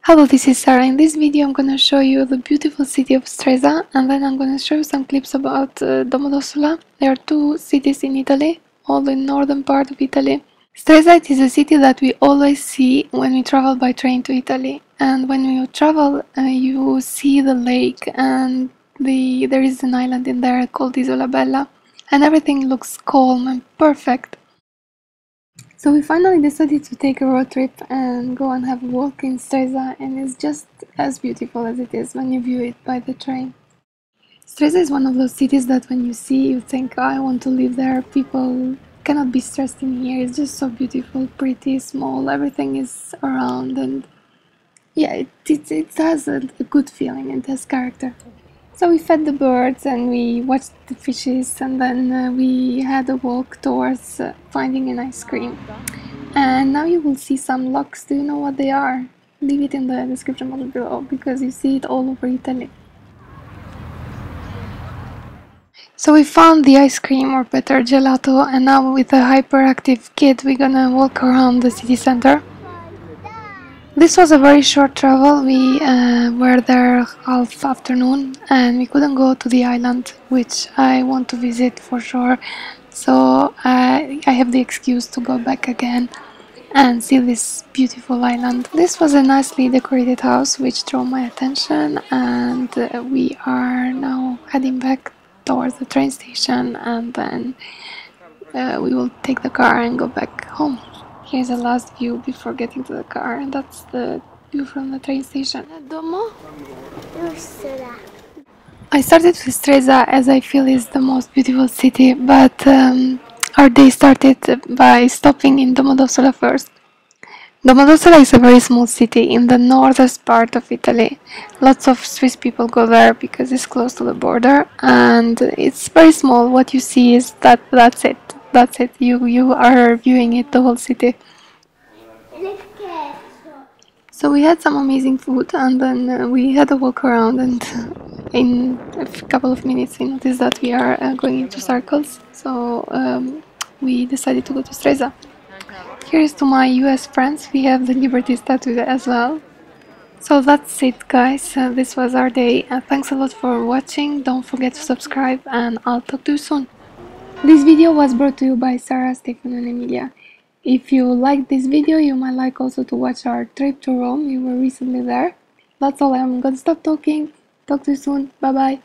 Hello, this is Sarah. In this video I'm gonna show you the beautiful city of Stresa, and then I'm gonna show you some clips about Domodossola. There are two cities in Italy, all in northern part of Italy. Stresa is a city that we always see when we travel by train to Italy, and when you travel you see the lake, and there is an island in there called Isola Bella, and everything looks calm and perfect. So we finally decided to take a road trip and go and have a walk in Stresa, and it's just as beautiful as it is when you view it by the train. Stresa is one of those cities that when you see you think, oh, I want to live there, people cannot be stressed in here, it's just so beautiful, pretty, small, everything is around, and yeah, it has a good feeling, it has character. So we fed the birds and we watched the fishes, and then we had a walk towards finding an ice cream. And now you will see some locks. Do you know what they are? Leave it in the description box below because you see it all over Italy. So we found the ice cream, or better gelato, and now with a hyperactive kid we're gonna walk around the city center. This was a very short travel. We were there half afternoon and we couldn't go to the island, which I want to visit for sure. So I have the excuse to go back again and see this beautiful island. This was a nicely decorated house which drew my attention, and we are now heading back towards the train station, and then we will take the car and go back home. Here's the last view before getting to the car, and that's the view from the train station. Domo? I started with Stresa as I feel is the most beautiful city, but our day started by stopping in Domodossola first. Domodossola is a very small city in the northern part of Italy. Lots of Swiss people go there because it's close to the border, and it's very small. What you see is that's it. That's it. You are viewing it, the whole city. So we had some amazing food, and then we had a walk around, and in a couple of minutes we noticed that we are going into circles. So we decided to go to Stresa. Here's to my US friends. We have the Liberty statue as well. So that's it, guys. This was our day. Thanks a lot for watching. Don't forget to subscribe, and I'll talk to you soon. This video was brought to you by Sarah, Stefano and Emilia. If you liked this video, you might like also to watch our trip to Rome. We were recently there. That's all. I'm gonna stop talking. Talk to you soon. Bye bye.